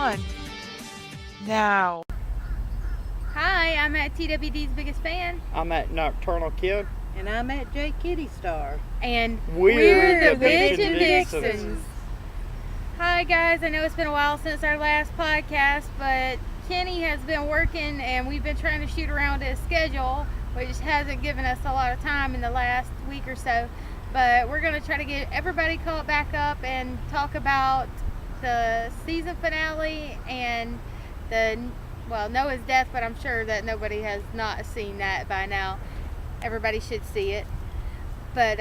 on now. Hi, I'm at TWD's biggest fan. I'm at Nocturnal Kid. And I'm at J Kitty Star. And We're the Bitchin Bitchin Dixons. Dixons. Hi guys, I know it's been a while since our last podcast, but Kenny has been working and we've been trying to shoot around his schedule, which hasn't given us a lot of time in the last week or so. But we're going to try to get everybody caught back up and talk about the season finale and Noah's death, but I'm sure that nobody has not seen that by now. Everybody should see it. But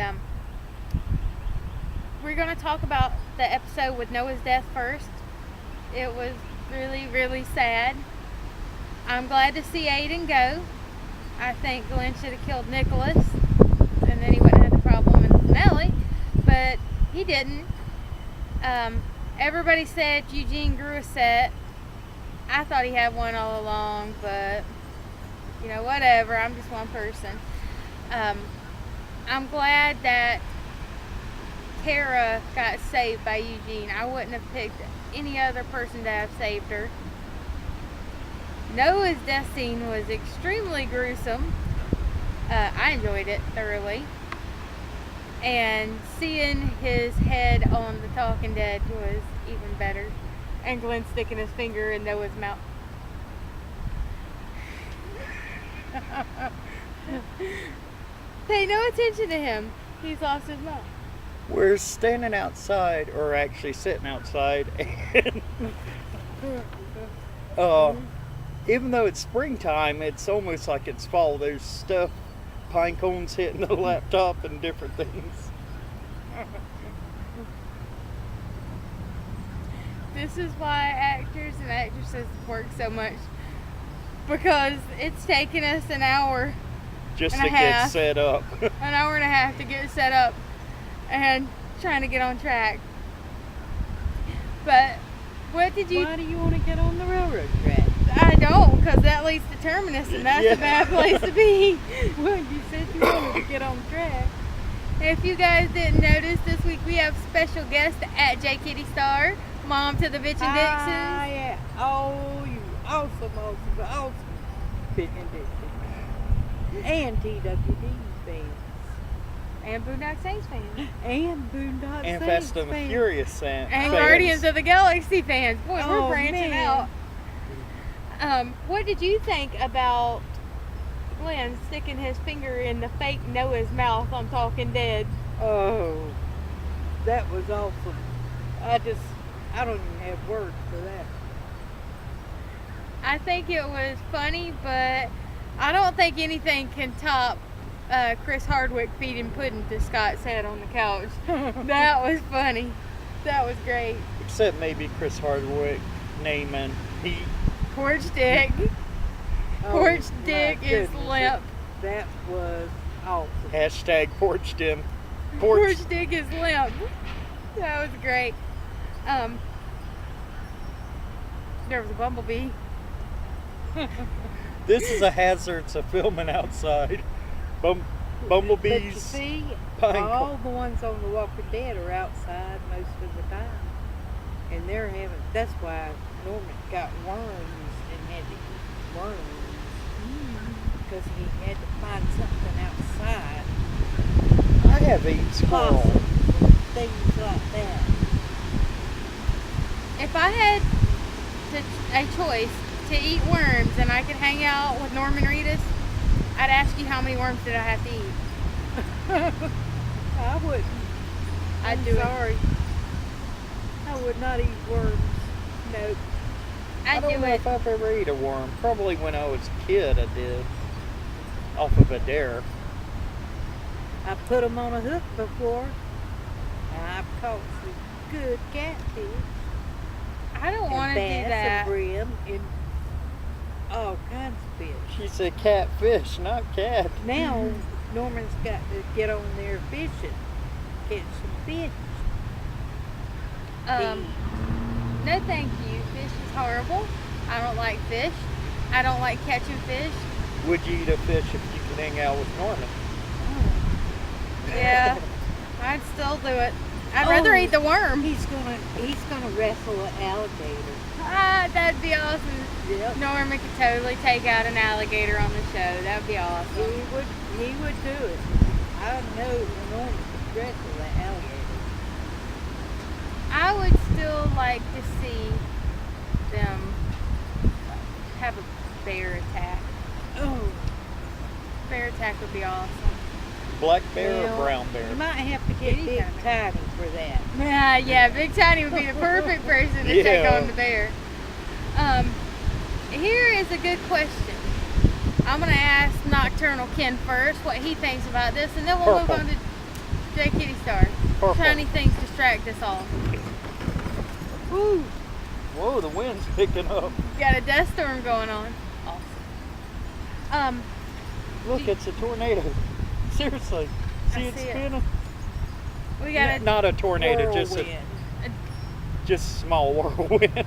we're going to talk about the episode with Noah's death first. It was really, really sad. I'm glad to see Aiden go. I think Glenn should have killed Nicholas, and then he wouldn't have had the problem in the finale, but he didn't. Everybody said Eugene grew a set. I thought he had one all along, but whatever. I'm just one person. I'm glad that Tara got saved by Eugene. I wouldn't have picked any other person to have saved her. Noah's death scene was extremely gruesome. I enjoyed it thoroughly. And seeing his head on the Talking Dead was even better. And Glenn sticking his finger in Noah's mouth. Pay no attention to him. He's lost his mouth. We're standing outside, or actually sitting outside, and even though it's springtime, it's almost like it's fall. There's stuff, pine cones hitting the laptop and different things. This is why actors and actresses work so much, because it's taken us an hour Just and to a half, get set up. an hour and a half to get set up and trying to get on track. But what did you... Why do you want to get on the railroad track? I don't, because that leads to Terminus, and that's a bad place to be. Well, you said you wanted to get on track. If you guys didn't notice, this week we have special guest at J Kitty Star, mom to the Bitchin Dixons. Yeah. Oh, you awesome Bitchin Dixons. And TWD fans. And Boondock Saints fans. And Boondock And Saints Fast and the fans. Furious fans. And Guardians of the Galaxy fans. Boy, we're branching man. out. What did you think about Glenn sticking his finger in the fake Noah's mouth on Talking Dead? Oh, that was awesome. I don't even have words for that. I think it was funny, but I don't think anything can top Chris Hardwick feeding pudding to Scott's head on the couch. That was funny. That was great. Except maybe Chris Hardwick naming Pete. Porch Dick. Porch Dick is goodness, limp. That was awesome. Hashtag porched him. Porch Dick is limp. That was great. There was a bumblebee. This is a hazard to filming outside. Bumblebees. But you see, pine all cone. the ones on The Walking Dead are outside most of the time. And that's why Norman got worms and had to eat worms. Because he had to find something outside. I have eaten squirrel. Possums, things like that. If I had a choice to eat worms and I could hang out with Norman Reedus, I'd ask you how many worms did I have to eat. I wouldn't. I'd do Sorry. I would not eat worms. Nope. I I'd don't do know it. if I've ever ate a worm. Probably when I was a kid I did. Off of a dare. I put them on a hook before. And I've caught some good catfish. I don't want to do And bass that. and brim and all kinds of fish. She said catfish, not cat. Now, Norman's got to get on there fishing. Catch some fish. No thank you. Fish is horrible. I don't like fish. I don't like catching fish. Would you eat a fish if you could hang out with Norman? Yeah, I'd still do it. I'd rather eat the worm. He's gonna wrestle an alligator. That'd be awesome. Yep. Norman could totally take out an alligator on the show. That'd be awesome. He would do it. I know Norman could wrestle that alligator. I would still like to see them have a bear attack. Oh. Bear attack would be awesome. Black bear Well, or brown bear? You might have to get Any Big kind of- Tiny for that. Yeah, Big Tiny would be the perfect person to take Yeah. on the bear. Here is a good question. I'm gonna ask Nocturnal Ken first what he thinks about this, and then we'll move Purple. on to J Kitty Star. Purple. Shiny things distract us all. Woo! Whoa, the wind's picking up. Got a dust storm going on. Awesome. Look, it's a tornado. Seriously. I See it see it. spinning? We got a Not a tornado, Whirlwind. just a small whirlwind.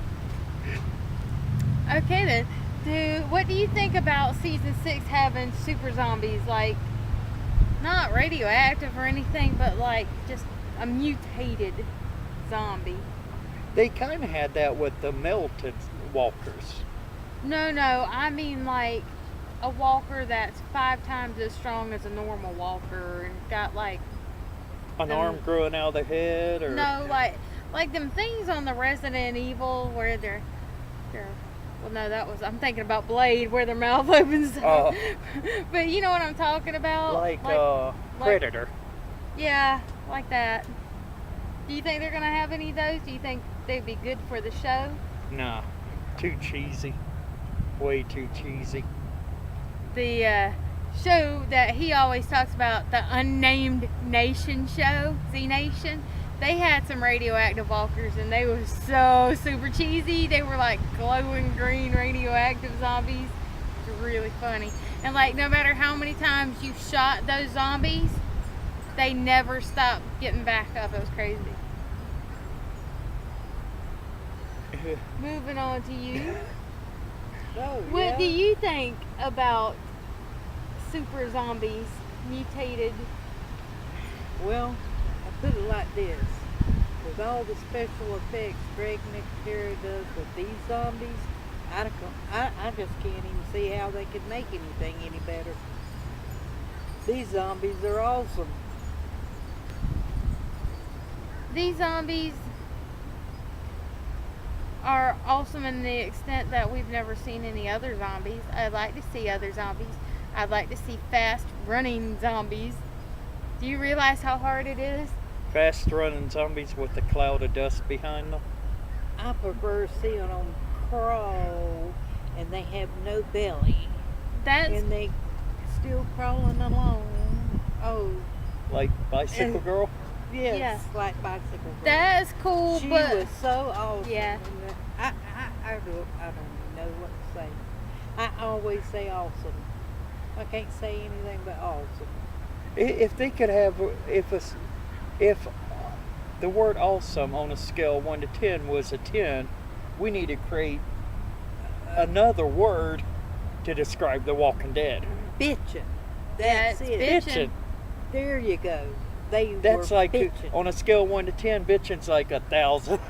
Okay then. What do you think about season 6 having super zombies, like not radioactive or anything, but like just a mutated zombie? They kind of had that with the melted walkers. No, I mean like a walker that's 5 times as strong as a normal walker and got like An arm growing out of their head, or no, like them things on the Resident Evil where they're well, no, I'm thinking about Blade where their mouth opens up. But you know what I'm talking about? like like- Predator. Yeah, like that. Do you think they're gonna have any of those? Do you think they'd be good for the show? Nah, too cheesy. Way too cheesy. The show that he always talks about, the Unnamed Nation show, Z Nation, they had some radioactive walkers and they were so super cheesy. They were like glowing green radioactive zombies. It's really funny. And like no matter how many times you shot those zombies, they never stopped getting back up. It was crazy. Moving on to you. Oh, What yeah. do you think about super zombies, mutated? Well, I put it like this. With all the special effects Greg Nicotero does with these zombies, I just can't even see how they could make anything any better. These zombies are awesome. These zombies are awesome in the extent that we've never seen any other zombies. I'd like to see other zombies. I'd like to see fast running zombies. Do you realize how hard it is? Fast running zombies with a cloud of dust behind them. I prefer seeing them crawl and they have no belly That's and they still crawling along. Oh, Like Bicycle Girl. yes, Yeah. like Bicycle Girl. that's cool, She but was so awesome. Yeah. I don't even know what to say. I always say awesome. I can't say anything but awesome. If they could have, if the word awesome on a scale 1 to 10 was a 10, we need to create another word to describe The Walking Dead. Bitchin'. Yeah, That's it's it. bitchin'. There you go. They That's were like bitchin'. on a scale 1 to 10, bitching's like 1,000.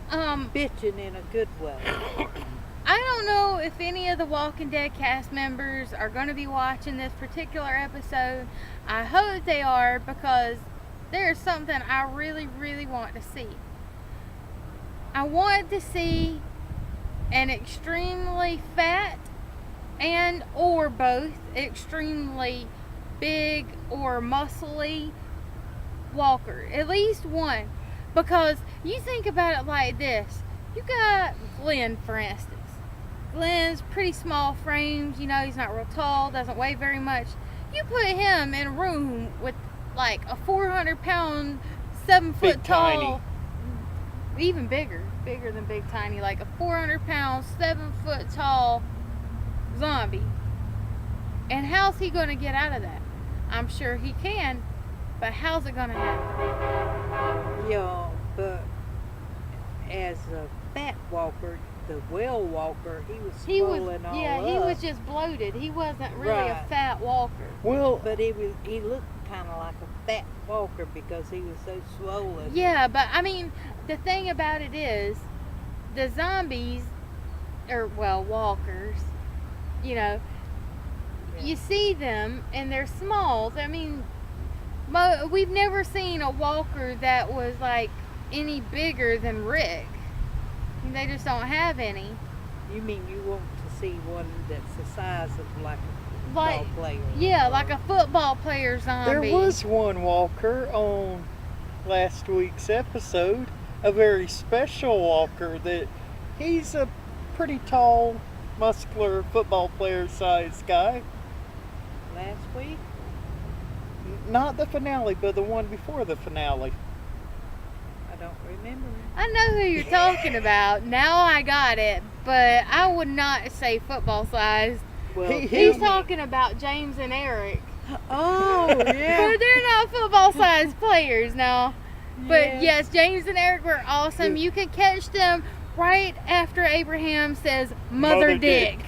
Bitchin' in a good way. I don't know if any of the Walking Dead cast members are going to be watching this particular episode. I hope they are, because there's something I really, really want to see. I want to see an extremely fat and or both extremely big or muscly walker. At least one. Because you think about it like this. You got Glenn, for instance. Glenn's pretty small framed, he's not real tall, doesn't weigh very much. You put him in a room with like a 400-pound, 7-foot Big tall, even bigger than Big Tiny, like a 400-pound, 7-foot tall zombie. And how's he going to get out of that? I'm sure he can, but how's it going to happen? Yeah, but as a fat walker, the well walker, he was swollen all up. He was just bloated. He wasn't really a Right. fat walker. Well, But he looked kind of like a fat walker because he was so swollen. Yeah, but I mean, the thing about it is, the zombies, or well, walkers, you know, you see them and they're small. I mean, we've never seen a walker that was like any bigger than Rick. I mean, they just don't have any. You mean you want to see one that's the size of like a Like, football player? yeah, like a football player zombie. There was one walker on last week's episode, a very special walker that he's a pretty tall, muscular football player sized guy. Last week? Not the finale, but the one before the finale. I don't remember. I know who you're talking about. Now I got it, but I would not say football size. Well, He's talking about James and Eric. Oh, But yeah. they're not football size players now. But Yeah. yes, James and Eric were awesome. You can catch them right after Abraham says Mother Dick.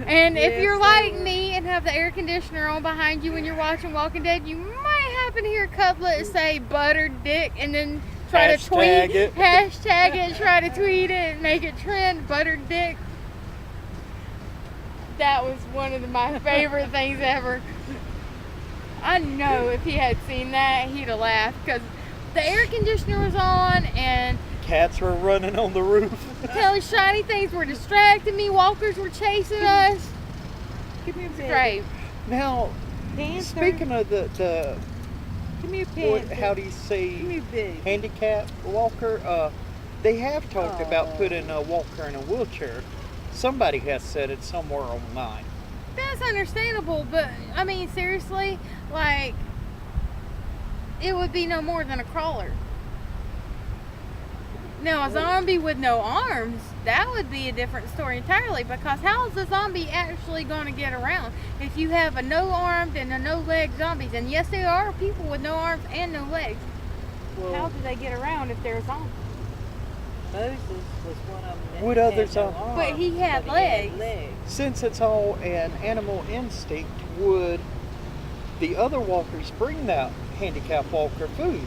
And if Yes, you're they like were. me and have the air conditioner on behind you when you're watching Walking Dead, you might happen to hear Cutlet say buttered dick and then try to Hashtag tweet it. hashtag it, try to tweet it and make it trend, buttered dick. That was one of my favorite things ever. I know if he had seen that, he'd have laughed because the air conditioner was on and Cats were running on the roof. telling shiny things were distracting me. Walkers were chasing us. Give me a bit. Great. Now, Panther. speaking of the Give me a what, panther. how do you Give say, me a bit. handicap walker, they have talked about Oh. putting a walker in a wheelchair. Somebody has said it somewhere online. That's understandable, but I mean, seriously, like, it would be no more than a crawler. Now, a zombie with no arms, that would be a different story entirely, because how is the zombie actually going to get around? If you have a no-armed and a no-leg zombies, and yes, there are people with no arms and no legs, how Well, do they get around if they're zombies? Moses was one of them that Would had others no have- arms, But he had but legs. Since it's all an animal instinct, would the other walkers bring that handicap walker food?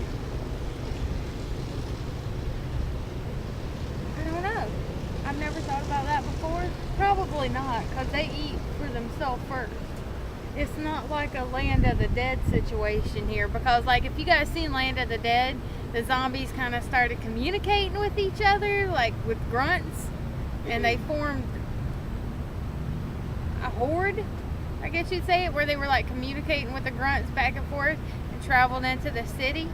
I don't know. I've never thought about that before. Probably not, because they eat for themselves first. It's not like a Land of the Dead situation here, because like if you guys seen Land of the Dead, the zombies kind of started communicating with each other, like with grunts, and they formed a horde, I guess you'd say it, where they were like communicating with the grunts back and forth and traveled into the city.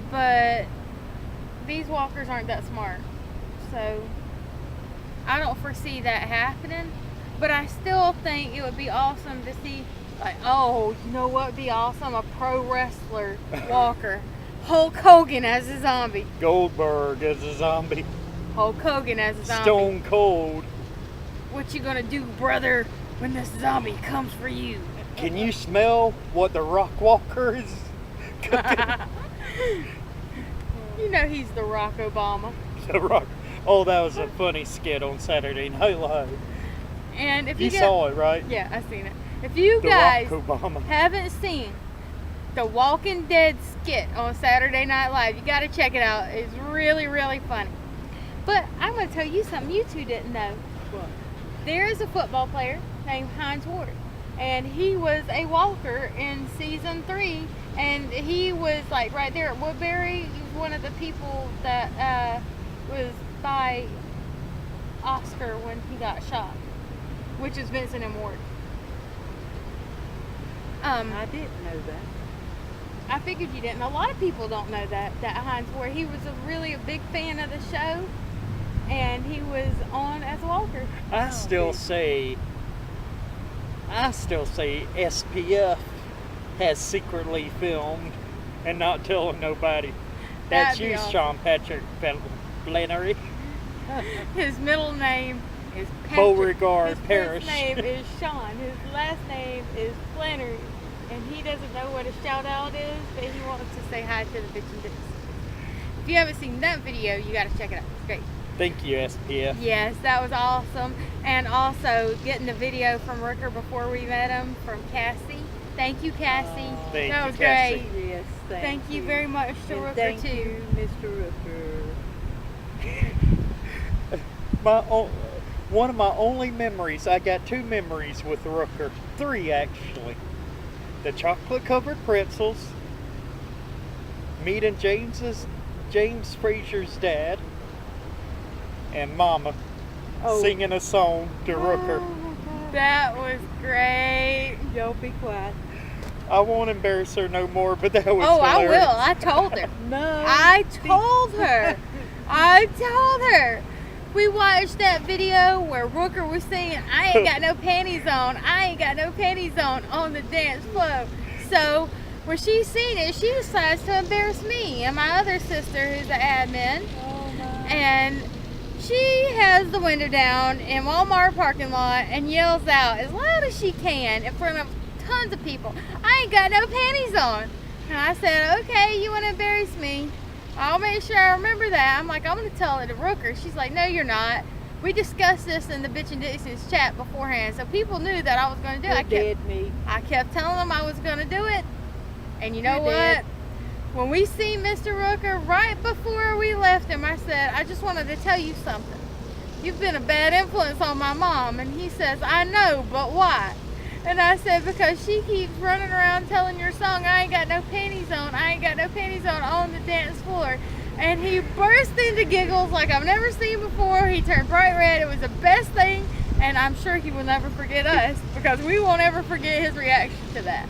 But these walkers aren't that smart. So I don't foresee that happening, but I still think it would be awesome to see, like, oh, you know what would be awesome? A pro wrestler walker. Hulk Hogan as a zombie. Goldberg as a zombie. Hulk Hogan as a zombie. Stone Cold. What you gonna do, brother, when this zombie comes for you? Can you smell what the Rock Walker is cooking? You know he's the Rock Obama. The Rock. Oh, that was a funny skit on Saturday Night Live. And if You you, saw it, right? yeah, I seen it. If you The guys Rock Obama. haven't seen the Walking Dead skit on Saturday Night Live, you got to check it out. It's really, really funny. But I'm going to tell you something you two didn't know. What? There is a football player named Heinz Ward, and he was a walker in season 3, and he was like right there at Woodbury. He was one of the people that was by Oscar when he got shot, which is Vincent and Ward. I didn't know that. I figured you didn't. A lot of people don't know that Heinz Ward. He was a big fan of the show, and he was on as a walker. I still say SPF has secretly filmed and not telling nobody. That's That'd be you, awesome. Sean Patrick Flannery. His middle name is Patrick. Beauregard His Parish. first name is Sean. His last name is Flannery. And he doesn't know what a shout out is, but he wants to say hi to the Bitchin Dixons. If you haven't seen that video, you got to check it out. It's great. Thank you, SPF. Yes, that was awesome. And also getting the video from Rooker before we met him from Cassie. Thank you, Cassie. Thank that you, was Cassie. great. Yes, Thank you very much to And Rooker thank too. you, Mr. Rooker. One of my only memories. I got 2 memories with Rooker. 3 actually. The chocolate covered pretzels. Meeting James Frazier's dad. And Mama singing a song to Rooker. That was great. Y'all be quiet. I won't embarrass her no more, but that was Oh, hilarious. I will. I told her. No. I told her. I told her. We watched that video where Rooker was singing, I ain't got no panties on, I ain't got no panties on the dance floor. So when she seen it, she decides to embarrass me and my other sister who's an admin. Oh my. And she has the window down in Walmart parking lot and yells out as loud as she can in front of tons of people, I ain't got no panties on. And I said, okay, you want to embarrass me? I'll make sure I remember that. I'm like, I'm going to tell it to Rooker. She's like, no, you're not. We discussed this in the Bitchin Dixons chat beforehand, so people knew that I was going to do it. I kept telling them I was going to do it. And you know what? When we see Mr. Rooker, right before we left him, I said, I just wanted to tell you something. You've been a bad influence on my mom. And he says, I know, but why? And I said, because she keeps running around telling your song, I ain't got no panties on, I ain't got no panties on the dance floor. And he burst into giggles like I've never seen before. He turned bright red. It was the best thing. And I'm sure he will never forget us because we won't ever forget his reaction to that.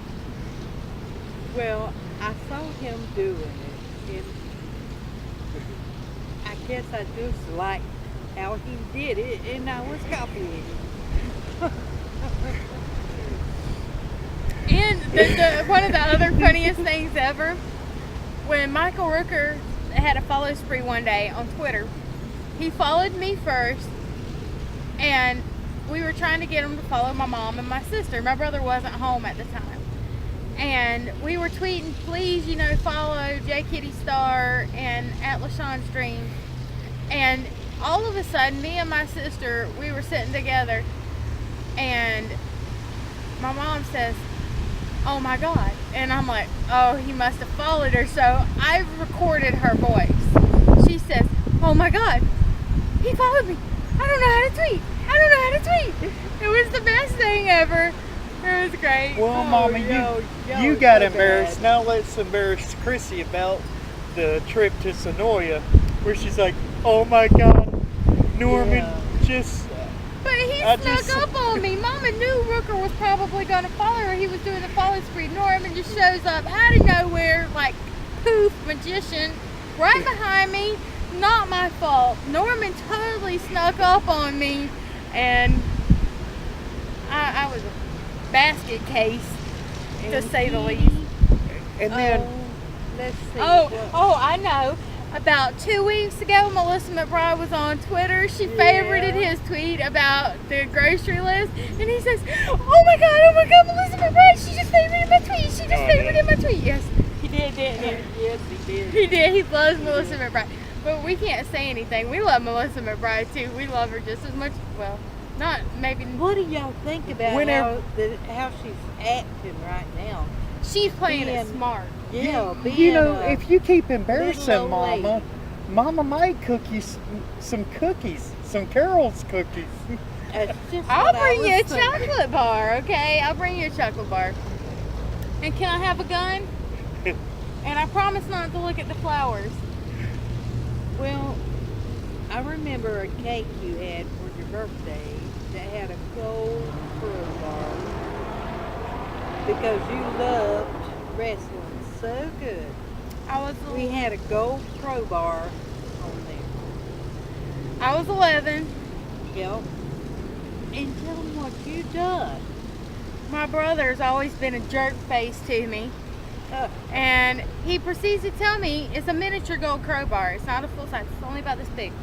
Well, I saw him doing it. And I guess I just liked how he did it, and I was copying it. And one of the other funniest things ever, when Michael Rooker had a follow spree one day on Twitter, he followed me first, and we were trying to get him to follow my mom and my sister. My brother wasn't home at the time. And we were tweeting, please, follow J Kitty Star and at LaShawn's Dream. And all of a sudden, me and my sister, we were sitting together, and my mom says, oh my God. And I'm like, oh, he must have followed her. So I recorded her voice. She says, oh my God, he followed me. I don't know how to tweet. It was the best thing ever. It was great. Well, Mama, you got embarrassed. Now let's embarrass Chrissy about the trip to Sonoya, where she's like, oh my God, Norman just... But he snuck up on me. Mama knew Rooker was probably going to follow her. He was doing the follow spree. Norman just shows up out of nowhere, like poof, magician, right behind me. Not my fault. Norman totally snuck up on me, and I was a basket case, to say the least. And then... let's see. I know. About 2 weeks ago, Melissa McBride was on Twitter. She favorited his tweet about the grocery list. And he says, oh my God, Melissa McBride, she just favorited my tweet. Yes, he did, didn't he? Yes, he did. He did. He loves Melissa McBride. But we can't say anything. We love Melissa McBride, too. We love her just as much. Well, not maybe. What do y'all think about how she's acting right now? She's playing it smart. Yeah, if you keep embarrassing little Mama might cook you some cookies, some Carol's cookies. I'll bring you a chocolate bar, okay? I'll bring you a chocolate bar. And can I have a gun? And I promise not to look at the flowers. Well, I remember a cake you had for your birthday that had a gold crowbar because you loved wrestling so good. We had a gold crowbar on there. I was 11. Yep. And tell them what you done. My brother's always been a jerk face to me. And he proceeds to tell me it's a miniature gold crowbar. It's not a full size. It's only about this big.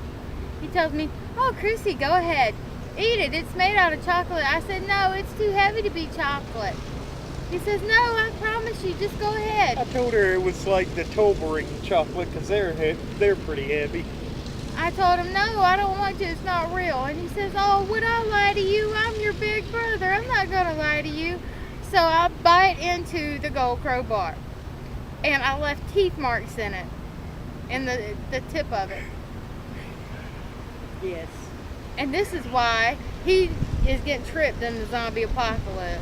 He tells me, oh, Chrissy, go ahead. Eat it. It's made out of chocolate. I said, no, it's too heavy to be chocolate. He says, no, I promise you. Just go ahead. I told her it was like the Tobering chocolate because they're pretty heavy. I told him, no, I don't want to. It's not real. And he says, oh, would I lie to you? I'm your big brother. I'm not going to lie to you. So I bite into the gold crowbar. And I left teeth marks in it. In the tip of it. Yes. And this is why he is getting tripped in the zombie apocalypse.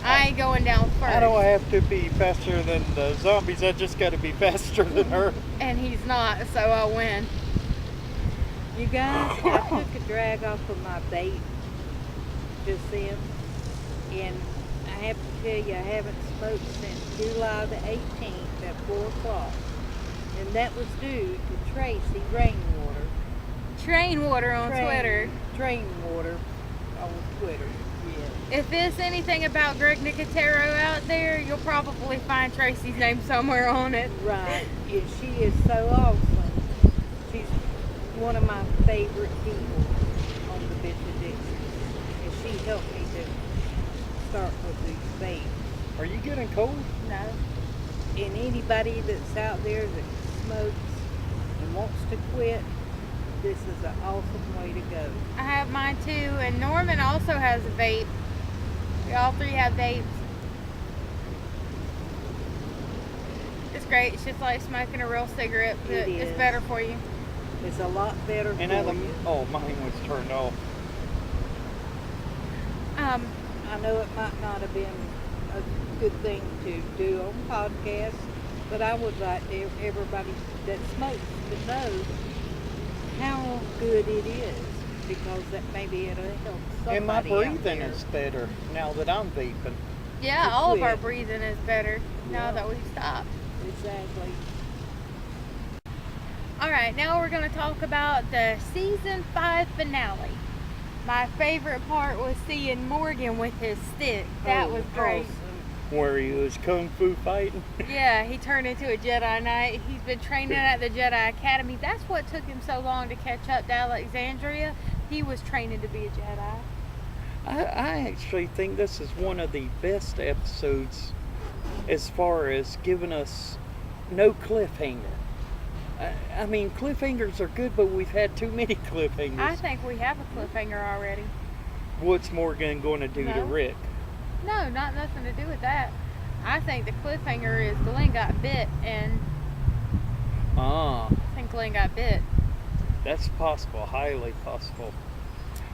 I ain't going down first. I don't have to be faster than the zombies. I just got to be faster than her. And he's not, so I win. You guys, I took a drag off of my bait just then, and I have to tell you, I haven't smoked since July the 18th at 4 o'clock. And that was due to Tracy Rainwater. Train water on Twitter. Trainwater on Twitter, yeah. If there's anything about Greg Nicotero out there, you'll probably find Tracy's name somewhere on it. Right, and she is so awesome. She's one of my favorite people on the Bitchin Dixons, and she helped me to start with these baits. Are you getting cold? No. And anybody that's out there that smokes and wants to quit, this is an awesome way to go. I have mine too, and Norman also has a vape. We all three have vapes. It's great. It's just like smoking a real cigarette, but It it's is. better for you. It's a lot better And for you. oh, mine was turned off. I know it might not have been a good thing to do on podcasts, but I would like everybody that smokes to know how good it is, because that maybe it'll help somebody And my out breathing there. is better now that I'm vaping. Yeah, To all of our quit. breathing is better now Yeah. that we've stopped. Exactly. All right, now we're going to talk about the season 5 finale. My favorite part was seeing Morgan with his stick. That Oh, was great. awesome. Where he was kung fu fighting. Yeah, he turned into a Jedi Knight. He's been training at the Jedi Academy. That's what took him so long to catch up to Alexandria. He was training to be a Jedi. I actually think this is one of the best episodes as far as giving us no cliffhanger. I mean, cliffhangers are good, but we've had too many cliffhangers. I think we have a cliffhanger already. What's Morgan going to do to No. Rick? No, not nothing to do with that. I think the cliffhanger is Glenn got bit, and Ah, I think Glenn got bit. that's possible, highly possible.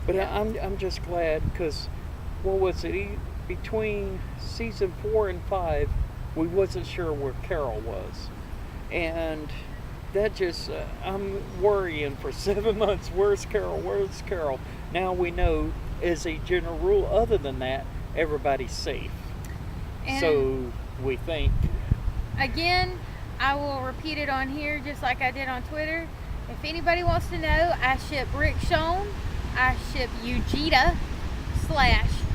But Yeah. I'm just glad because what was it? Between season 4 and 5, we wasn't sure where Carol was, and that just I'm worrying for 7 months. Where's Carol? Where's Carol? Now we know, as a general rule, other than that, everybody's safe. And So we think. again, I will repeat it on here just like I did on Twitter. If anybody wants to know, I ship Rick Schoen, I ship Eugita /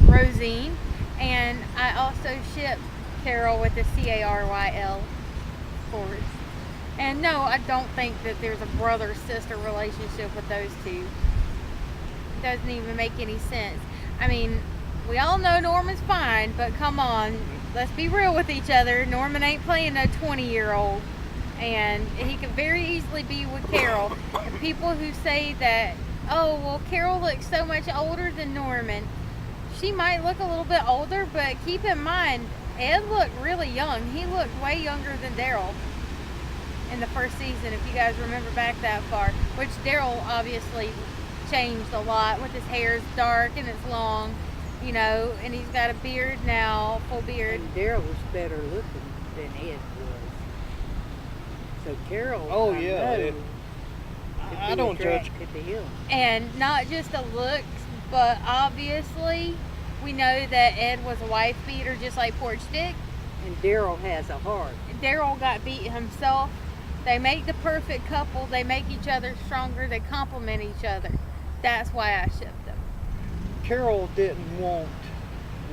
Rosine, and I also ship Carol with the Caryl, of course. And no, I don't think that there's a brother-sister relationship with those two. It doesn't even make any sense. I mean, we all know Norman's fine, but come on, let's be real with each other. Norman ain't playing a 20-year-old, and he could very easily be with Carol. And people who say that, oh, well, Carol looks so much older than Norman. She might look a little bit older, but keep in mind, Ed looked really young. He looked way younger than Daryl in the first season, if you guys remember back that far. Which Daryl obviously changed a lot with his hair's dark and it's long, you know, and he's got a beard now, full beard. And Daryl was better looking than Ed was. So Carol, Oh, I yeah, know, it- could I be don't judge. attracted to him. And not just the looks, but obviously we know that Ed was a wife beater just like Porch Dick. And Daryl has a heart. Daryl got beat himself. They make the perfect couple. They make each other stronger. They complement each other. That's why I shipped them. Carol didn't want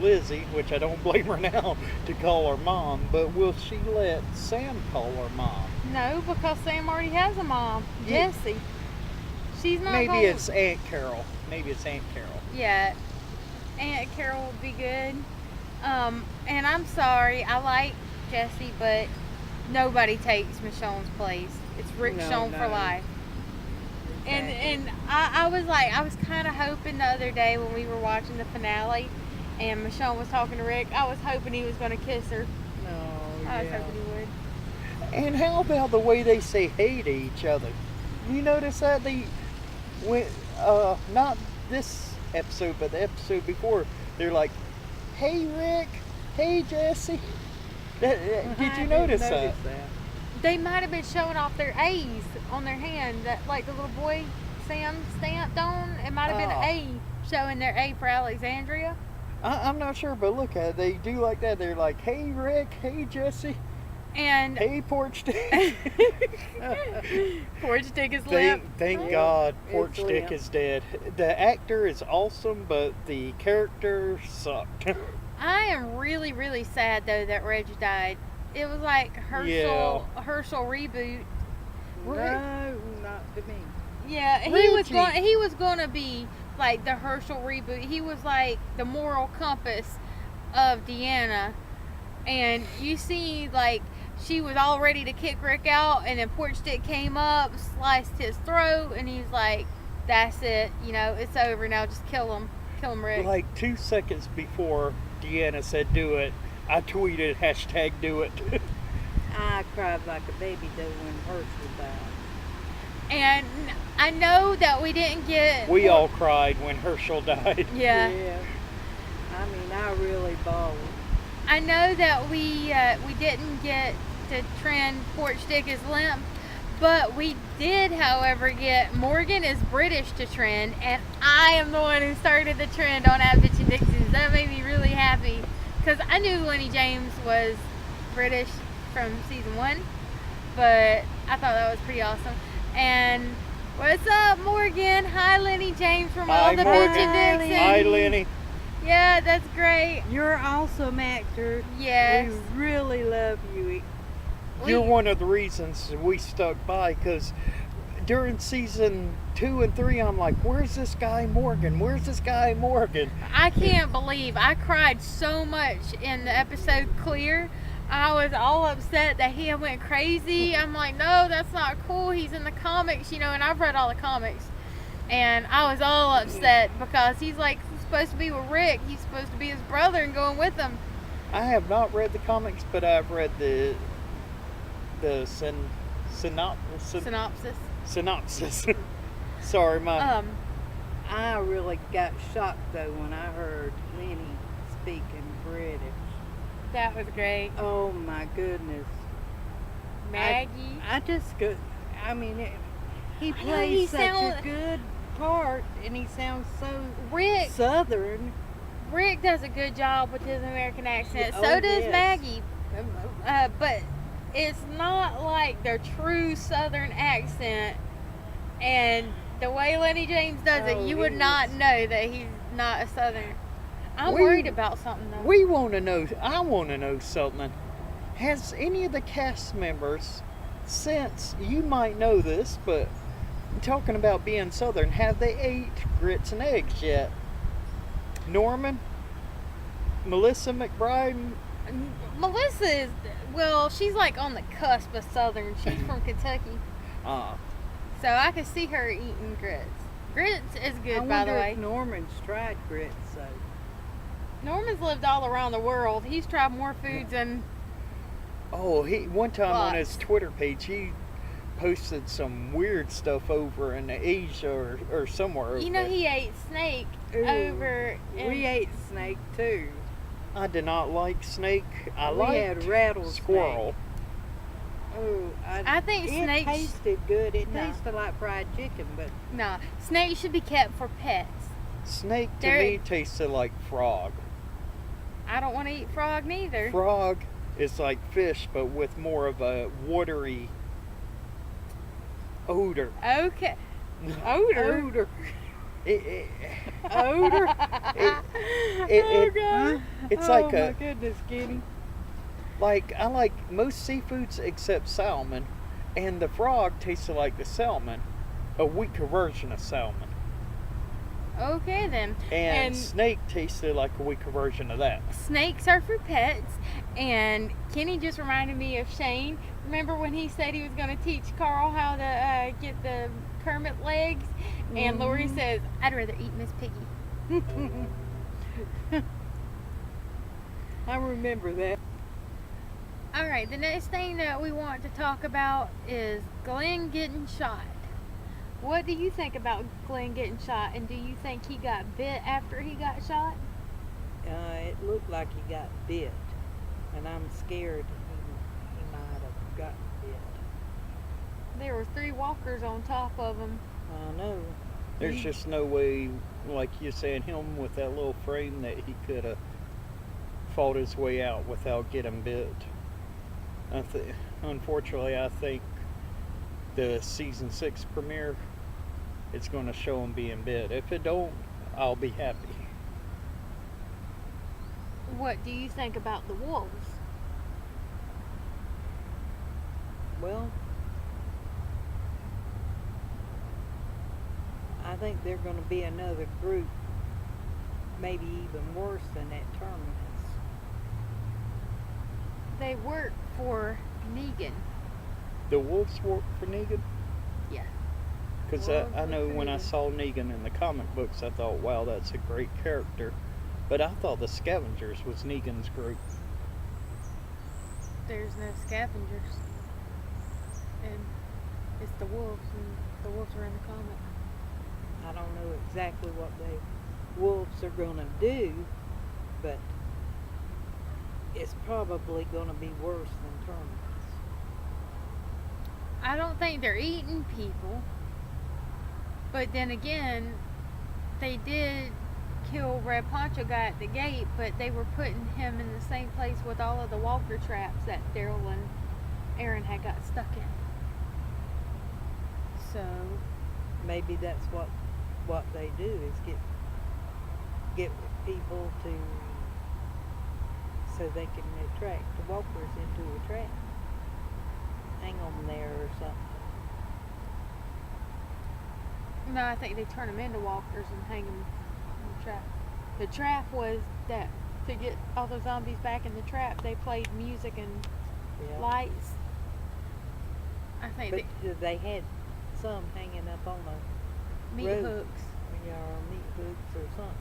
Lizzie, which I don't blame her now, to call her mom, but will she let Sam call her mom? No, because Sam already has a mom, Yeah. Jessie. She's not Maybe gonna- it's Aunt Carol. Maybe it's Aunt Carol. Yeah, Aunt Carol would be good. And I'm sorry, I like Jessie, but nobody takes Michonne's place. It's Rick No, Schoen for no. life. Exactly. And I was kind of hoping the other day when we were watching the finale, and Michonne was talking to Rick, I was hoping he was going to kiss her. No, I was yeah. hoping he would. And how about the way they say hey to each other? You notice that when not this episode, but the episode before, they're like, "Hey Rick, hey Jesse." Did I you didn't notice that? They might have been showing off their A's on their hand that, like, the little boy Sam stamped on. It might have been Oh. an A showing their A for Alexandria. I'm not sure, but look at it. They do like that. They're like, "Hey Rick, hey Jesse, And hey Porch Dick." Porch Dick is limp. Thank Yeah, God it's Porch Dick limp. is dead. The actor is awesome, but the character sucked. I am really, really sad though that Reg died. It was like Herschel reboot. No, not to me. Yeah, Reggie. he was gonna be like the Herschel reboot. He was like the moral compass of Deanna, and you see like she was all ready to kick Rick out, and then Porch Dick came up, sliced his throat, and he's like, "That's it, you know, it's over now. Just kill him, Rick." Like 2 seconds before Deanna said do it, I tweeted #do it. I cried like a baby though when Herschel died. And I know that we didn't get. We all cried when Herschel died. Yeah. I mean, I really bawled. I know that we didn't get to trend Porch Dick is limp, but we did, however, get Morgan is British to trend, and I am the one who started the trend on Bitchin Dixons. That made me really happy because I knew Lenny James was British from season 1, but I thought that was pretty awesome. And what's up, Morgan? Hi, Lenny James from all Hi, the Morgan. Bitchin Dixons. Hi, Lenny. Yeah, that's great. You're an awesome actor. Yes. We really love you. You're one of the reasons we stuck by, because during season 2 and 3, I'm like, where's this guy Morgan? Where's this guy Morgan? I can't believe I cried so much in the episode Clear. I was all upset that he went crazy. I'm like, no, that's not cool. He's in the comics, you know, and I've read all the comics. And I was all upset because he's like supposed to be with Rick. He's supposed to be his brother and going with him. I have not read the comics, but I've read the synopsis. Sorry, my I really got shocked though when I heard Lenny speaking British. that was great. Oh my goodness. Maggie. I just could. I mean, he I know, plays he such sound- a good part, and he sounds so Rick southern. does a good job with his American accent. Oh, So does yes. Maggie. But it's not like their true southern accent. And the way Lenny James does it, Oh, you would he not is. know that he's not a southern. I'm We- worried about something though. We want to know, I want to know something. Has any of the cast members, since you might know this, but talking about being Southern, have they ate grits and eggs yet? Norman? Melissa McBride? Melissa is, well, she's like on the cusp of southern. She's from Kentucky. So I could see her eating grits. Grits is good, I by the wonder way. if Norman's tried grits though. Norman's lived all around the world. He's tried more foods than Oh, one time on Lots. his Twitter page, he posted some weird stuff over in Asia or somewhere. you know. He ate snake Ooh, over. We ate snake too. I did not like snake. I We liked had rattlesnake. squirrel. Oh, I think it snakes. tasted good. It No. tasted like fried chicken, but Nah, snakes should be kept for pets. Snake to They're- me tasted like frog. I don't want to eat frog neither. Frog is like fish, but with more of a watery odor. Okay. Odor. odor. It, Odor. it- God. it's oh like my a goodness, Kenny. like I like most seafoods except salmon, and the frog tasted like the salmon, a weaker version of salmon. Okay then. And And- snake tasted like a weaker version of that. Snakes are for pets, and Kenny just reminded me of Shane. Remember when he said he was going to teach Carl how to get the Kermit legs? And Lori says, I'd rather eat Miss Piggy. I remember that. All right, the next thing that we want to talk about is Glenn getting shot. What do you think about Glenn getting shot? And do you think he got bit after he got shot? It looked like he got bit, and I'm scared he might have gotten bit. There were 3 walkers on top of him. I know. There's just no way, like you're saying, him with that little frame that he could have fought his way out without getting bit. Unfortunately, I think the season 6 premiere, it's going to show him being bit. If it don't, I'll be happy. What do you think about the wolves? Well, I think they're going to be another group, maybe even worse than that Terminus. They work for Negan. The wolves work for Negan? Yeah. Because Wolves I know work for when I Negan. saw Negan in the comic books, I thought, wow, that's a great character. But I thought the Scavengers was Negan's group. There's no scavengers. And it's the wolves, and the wolves are in the comic. I don't know exactly what the wolves are going to do, but it's probably going to be worse than Terminus. I don't think they're eating people. But then again, they did kill Red Poncho guy at the gate, but they were putting him in the same place with all of the walker traps that Daryl and Aaron had got stuck in. So Maybe that's what they do, is get people to, so they can attract the walkers into a trap. Hang them there or something. no, I think they turn them into walkers and hang them in the trap. The trap was that to get all the zombies back in the trap, they played music and Yeah. lights. I think But they had some hanging up on the meat rope. hooks. Or meat hooks or something.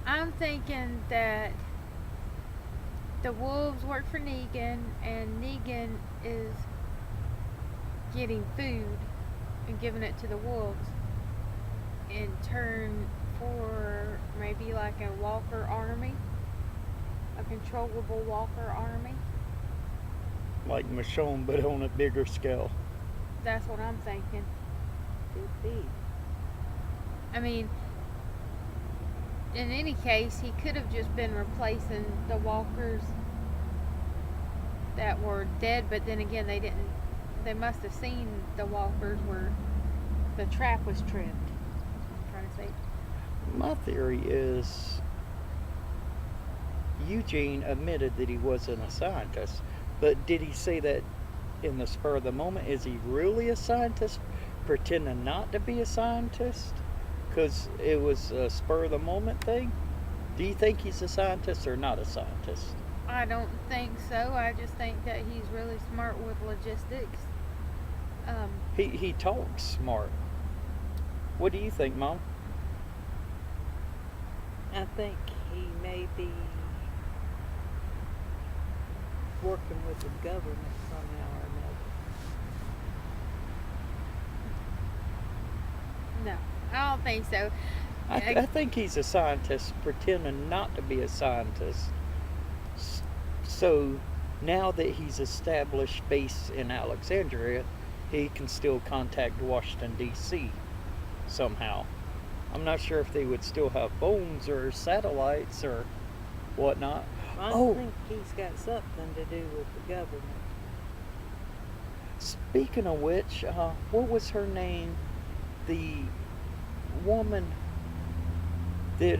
I'm thinking that the wolves work for Negan, and Negan is getting food and giving it to the wolves in turn for maybe like a walker army, a controllable walker army. Like Michonne, but on a bigger scale. That's what I'm thinking. Could be. I mean, in any case, he could have just been replacing the walkers that were dead, but then again, they didn't. They must have seen the walkers where the trap was trimmed. I'm trying to say. My theory is Eugene admitted that he wasn't a scientist, but did he say that in the spur of the moment? Is he really a scientist pretending not to be a scientist because it was a spur of the moment thing? Do you think he's a scientist or not a scientist? I don't think so. I just think that he's really smart with logistics. He talks smart. What do you think, Mom? I think he may be working with the government somehow or another. No, I don't think so. I think he's a scientist pretending not to be a scientist. So now that he's established base in Alexandria, he can still contact Washington, D.C. somehow. I'm not sure if they would still have phones or satellites or whatnot. I Oh. think he's got something to do with the government. Speaking of which, what was her name? The woman that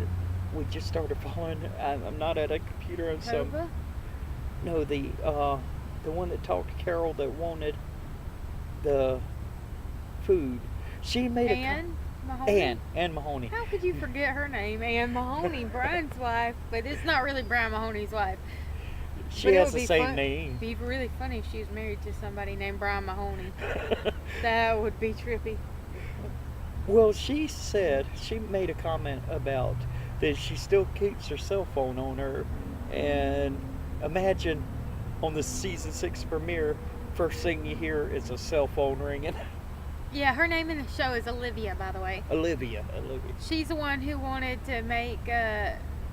we just started following. I'm not at a computer. I'm some. Hova? No, the one that talked to Carol that wanted the food. She made Anne Mahoney? Anne Mahoney. How could you forget her name? Anne Mahoney, Brian's wife, but it's not really Brian Mahoney's wife. She But it has would the be same name. It'd be really funny if she was married to somebody named Brian Mahoney. That would be trippy. Well, she said, she made a comment about that she still keeps her cell phone on her, and imagine on the season 6 premiere first thing you hear is a cell phone ringing. Yeah, her name in the show is Olivia, by the way. Olivia. She's the one who wanted to make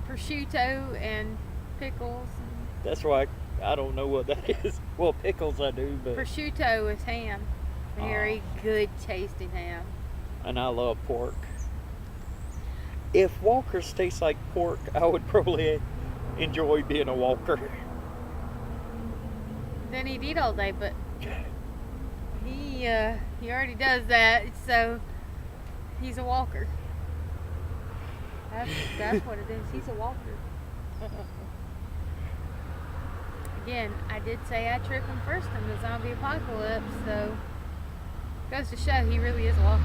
prosciutto and pickles. That's why I don't know what that is. Well, pickles I do, but Prosciutto is ham. Very good tasting ham. and I love pork. If walkers taste like pork, I would probably enjoy being a walker. Then he'd eat all day, but he already does that, so he's a walker. That's what it is. He's a walker. Again, I did say I tripped him first in the zombie apocalypse, so goes to show he really is a walker.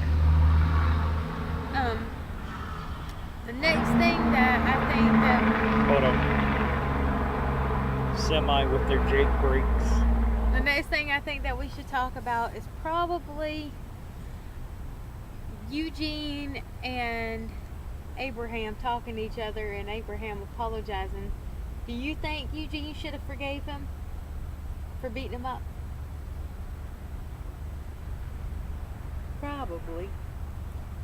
The next thing that I think that Hold on. Semi with their Jake brakes. the next thing I think that we should talk about is probably Eugene and Abraham talking to each other and Abraham apologizing. Do you think Eugene should have forgave him for beating him up? Probably.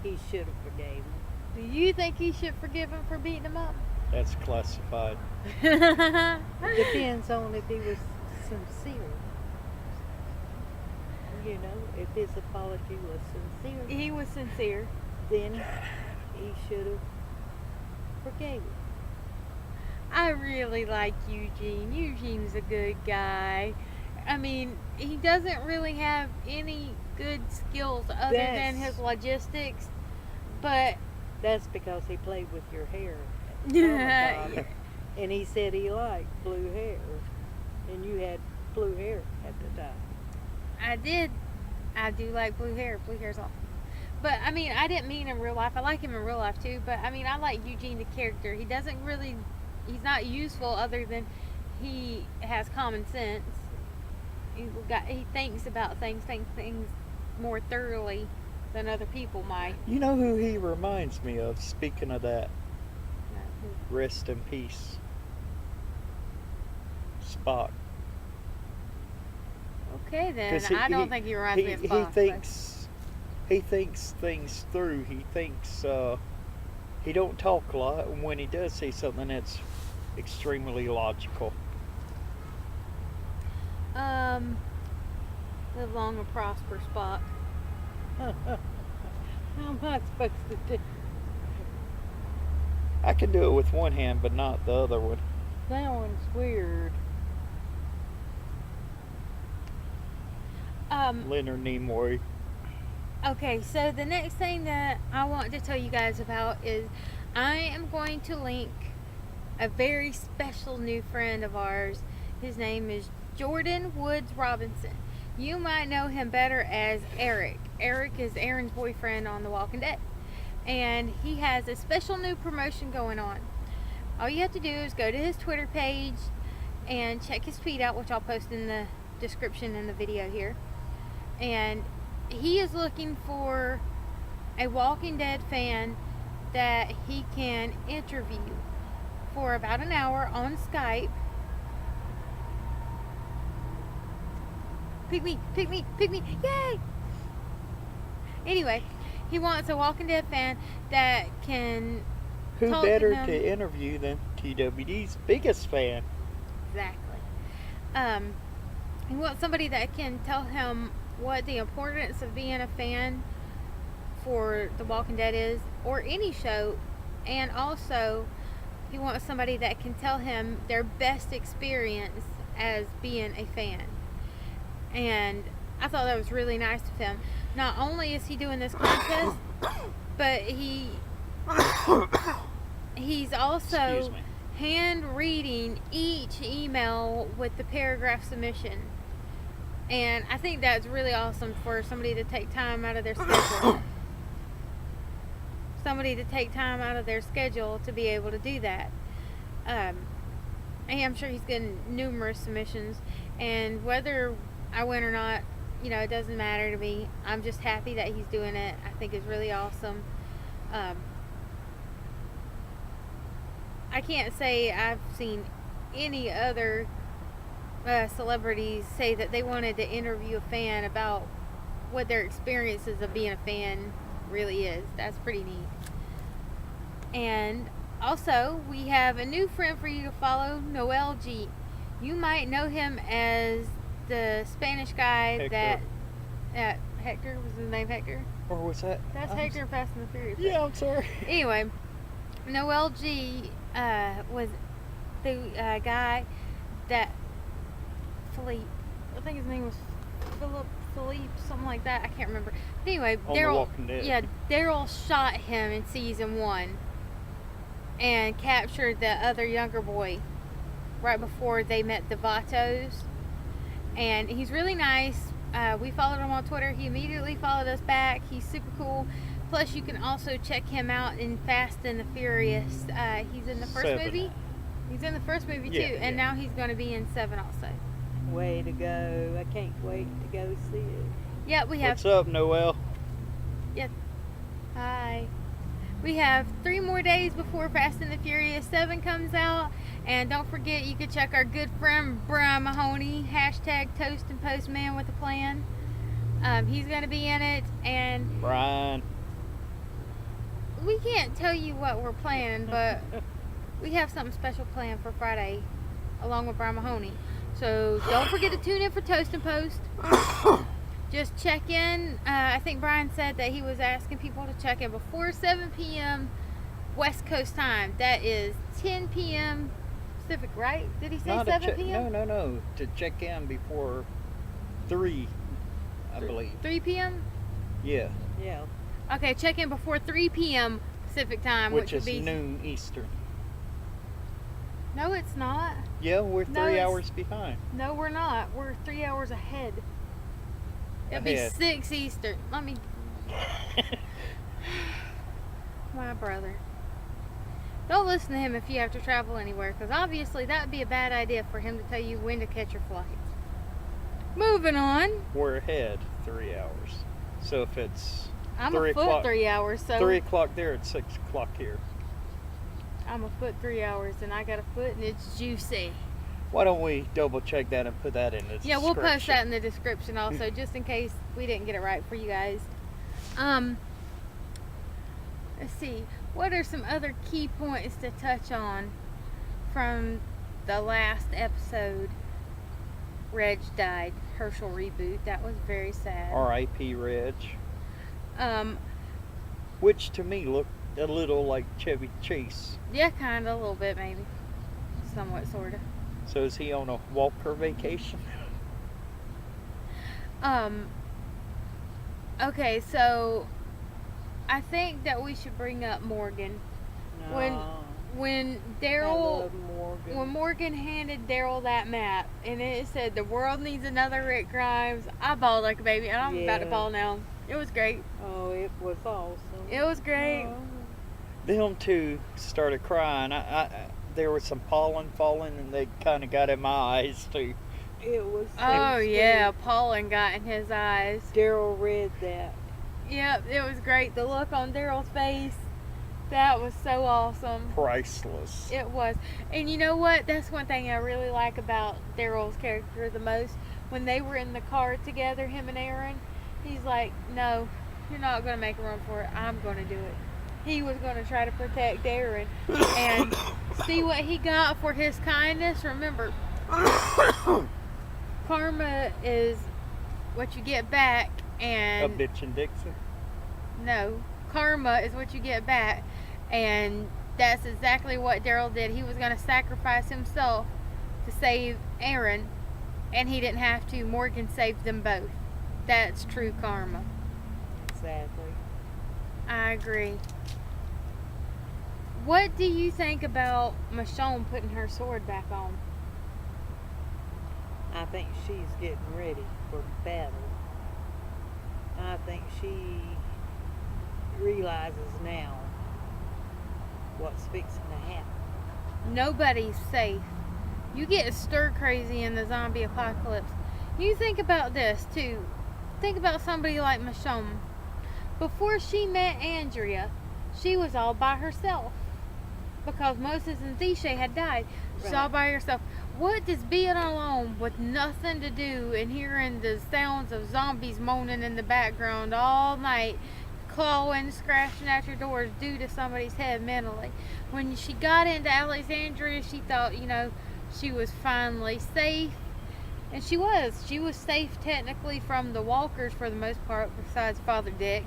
He should have forgave him. Do you think he should forgive him for beating him up? That's classified. Depends on if he was sincere. You know, if his apology was sincere, He was sincere. then he should have forgave him. I really like Eugene. Eugene's a good guy. I mean, he doesn't really have any good skills other than his logistics, but That's because he played with your hair. yeah. And he said he liked blue hair. And you had blue hair at the time. I did. I do like blue hair. Blue hair's awesome. But I mean, I didn't mean in real life. I like him in real life too. But I mean, I like Eugene the character. He doesn't really. He's not useful other than he has common sense. He thinks about things more thoroughly than other people might. You know who he reminds me of? Speaking of that, rest in peace, Spock. Okay, then 'Cause I don't think he reminds me of Spock. He thinks things through. He thinks he don't talk a lot, and when he does say something, it's extremely logical. Live long and prosper, Spock. How am I supposed to do? I can do it with one hand, but not the other one. That one's weird. Leonard Nimoy. Okay, so the next thing that I want to tell you guys about is I am going to link a very special new friend of ours. His name is Jordan Woods Robinson. You might know him better as Eric. Eric is Aaron's boyfriend on The Walking Dead. And he has a special new promotion going on. All you have to do is go to his Twitter page and check his tweet out, which I'll post in the description in the video here. And he is looking for a Walking Dead fan that he can interview for about an hour on Skype. Pick me, pick me, pick me, yay! Anyway, he wants a Walking Dead fan that can Who talk better to him. to interview than TWD's biggest fan? Exactly. He wants somebody that can tell him what the importance of being a fan for The Walking Dead is, or any show, and also he wants somebody that can tell him their best experience as being a fan. And I thought that was really nice of him. Not only is he doing this contest, but he's also hand reading each email with the paragraph submission. And I think that's really awesome for somebody to take time out of their schedule. Somebody to take time out of their schedule to be able to do that. And I'm sure he's getting numerous submissions. And whether I win or not, you know, it doesn't matter to me. I'm just happy that he's doing it. I think it's really awesome. I can't say I've seen any other celebrities say that they wanted to interview a fan about what their experiences of being a fan really is. That's pretty neat. And also, we have a new friend for you to follow, Noel G. You might know him as the Spanish guy Hector. that Hector, was his name Hector? Or was that? That's Hector in Fast and the Furious. Yeah, I'm sorry. Anyway, Noel G was the guy that Philippe, I think his name was Philippe, something like that. I can't remember. But anyway, On The Daryl. Walking Dead. Yeah, Daryl shot him in season 1 and captured the other younger boy right before they met the Vatos. And he's really nice. We followed him on Twitter. He immediately followed us back. He's super cool. Plus, you can also check him out in Fast and the Furious. He's in the first 7. movie. He's in the first movie too, Yeah, and yeah. now he's going to be in 7 also. Way to go. I can't wait to go see it. Yeah, we have. What's up, Noel? Hi. We have 3 more days before Fast and the Furious 7 comes out. And don't forget, you can check our good friend Brian Mahoney, hashtag Toast and Postman with a Plan. He's going to be in it, and Brian. we can't tell you what we're planning, but we have something special planned for Friday along with Brian Mahoney. So don't forget to tune in for Toast and Post. Just check in. I think Brian said that he was asking people to check in before 7 p.m. West Coast time. That is 10 p.m. Pacific, right? Did he say Not 7 p.m.? No. To check in before 3, I believe. 3 p.m.? Yeah. Yeah. Okay, check in before 3 p.m. Pacific time, Which would is be noon Eastern. No, it's not. Yeah, we're No, 3 it's- hours behind. No, we're not. We're 3 hours ahead. It'll be Ahead. 6 Eastern. Let me. My brother. Don't listen to him if you have to travel anywhere, because obviously that would be a bad idea for him to tell you when to catch your flight. Moving on. We're ahead 3 hours. So if it's I'm 3 a foot o'clock, 3 hours, so 3 o'clock there, it's 6 o'clock here. I'm a foot 3 hours, and I got a foot, and it's juicy. Why don't we double check that and put that in the Yeah, we'll post description? that in the description also, just in case we didn't get it right for you guys. Let's see. What are some other key points to touch on from the last episode? Reg died. Herschel reboot. That was very sad. R.I.P. Reg. Which to me looked a little like Chevy Chase. Yeah, kind of, a little bit maybe. Somewhat, sort of. So is he on a walker vacation? Okay, so I think that we should bring up Morgan. No. When I Daryl, love Morgan. when Morgan handed Daryl that map and it said the world needs another Rick Grimes, I bawled like a baby, and I'm about to Yeah. bawl now. It was great. Oh, it was awesome. It was great. Oh. Them two started crying. There was some pollen falling, and they kind of got in my eyes too. It was so Oh yeah, sweet. pollen got in his eyes. Daryl read that. Yep, it was great. The look on Daryl's face, that was so awesome. Priceless. It was. And you know what? That's one thing I really like about Daryl's character the most. When they were in the car together, him and Aaron, he's like, no, you're not going to make a run for it. I'm going to do it. He was going to try to protect Aaron. And see what he got for his kindness? Remember, karma is what you get back. A And Bitchin Dixon. no, karma is what you get back. And that's exactly what Daryl did. He was going to sacrifice himself to save Aaron, and he didn't have to. Morgan saved them both. That's true karma. Exactly. I agree. What do you think about Michonne putting her sword back on? I think she's getting ready for battle. I think she realizes now what's fixing to happen. Nobody's safe. You get stir crazy in the zombie apocalypse. You think about this too. Think about somebody like Michonne. Before she met Andrea, she was all by herself. Because Moses and Thisha had died. She's all Right. by herself. what does being alone with nothing to do and hearing the sounds of zombies moaning in the background all night, clawing, scratching at your doors do to somebody's head mentally? When she got into Alexandria, she thought, she was finally safe. And she was. She was safe technically from the walkers for the most part, besides Father Dick.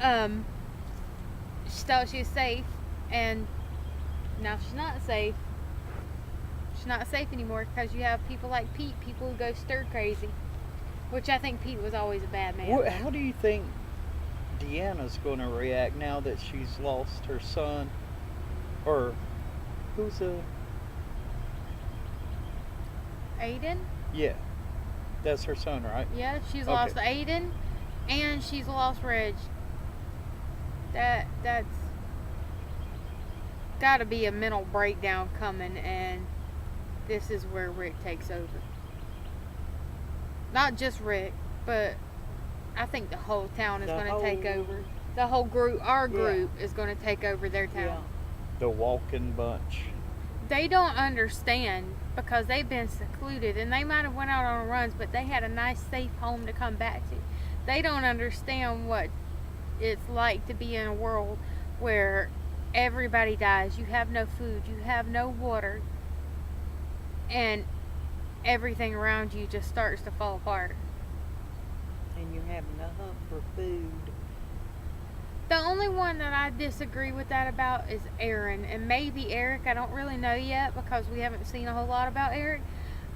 She thought she was safe, and now she's not safe. She's not safe anymore because you have people like Pete, people who go stir crazy. Which I think Pete was always a bad man. How do you think Deanna's going to react now that she's lost her son? Or who's Aiden? Yeah, that's her son, right? Yeah, she's Okay. lost Aiden, and she's lost Reg. That's got to be a mental breakdown coming, and this is where Rick takes over. Not just Rick, but I think the whole town is going to take over. The whole group, our group, is going to take over their town. Yeah. The walking bunch. They don't understand because they've been secluded, and they might have went out on runs, but they had a nice, safe home to come back to. They don't understand what it's like to be in a world where everybody dies. You have no food, you have no water, and everything around you just starts to fall apart. And you're having to hunt for food. The only one that I disagree with that about is Aaron, and maybe Eric. I don't really know yet because we haven't seen a whole lot about Eric.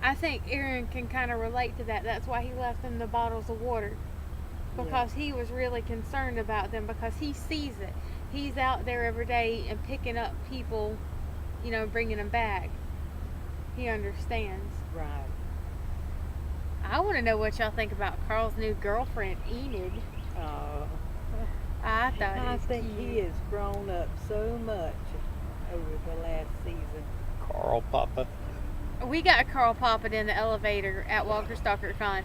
I think Aaron can kind of relate to that. That's why he left them the bottles of water, because he was really concerned about them, because he sees it. He's out there every day and picking up people, bringing them back. He understands. Right. I want to know what y'all think about Carl's new girlfriend, Enid. I thought it I was think cute. he has grown up so much over the last season. Carl Papa. We got Carl popping in the elevator at Walker Stalker Con.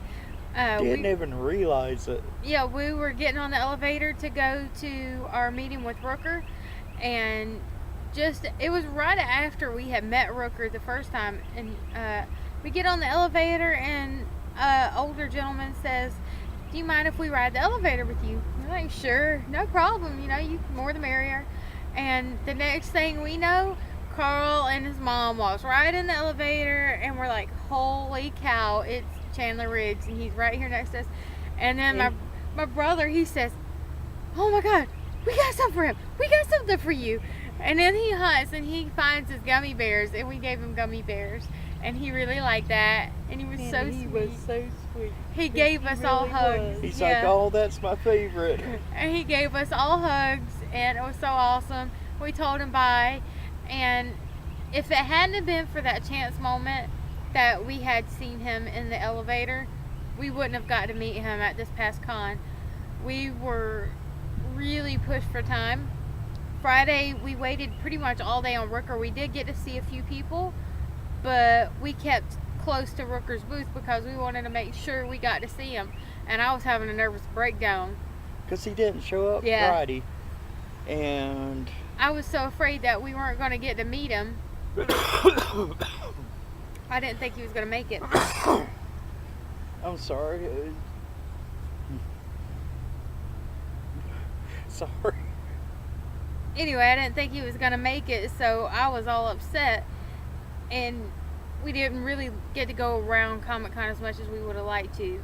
Didn't even realize it. Yeah, we were getting on the elevator to go to our meeting with Rooker, and it was right after we had met Rooker the first time, and we get on the elevator, and older gentleman says, "Do you mind if we ride the elevator with you?" I'm like, "Sure, no problem, you more the merrier." And the next thing we know, Carl and his mom walks right in the elevator, and we're like, holy cow, it's Chandler Riggs, and he's right here next to us. And then my brother, he says, "Oh my God, we got something for him. We got something for you." And then he hunts and he finds his gummy bears, and we gave him gummy bears, and he really liked that, and he was so sweet. He was so sweet. He gave us all hugs. He's like, "Oh, that's my favorite." And he gave us all hugs, and it was so awesome. We told him bye, and if it hadn't been for that chance moment that we had seen him in the elevator, we wouldn't have got to meet him at this past con. We were really pushed for time. Friday, we waited pretty much all day on Rooker. We did get to see a few people, but we kept close to Rooker's booth because we wanted to make sure we got to see him. And I was having a nervous breakdown. Because he didn't show up Friday. And I was so afraid that we weren't going to get to meet him. I didn't think he was going to make it. I'm sorry. Sorry. Anyway, I didn't think he was going to make it, so I was all upset. And we didn't really get to go around Comic-Con as much as we would have liked to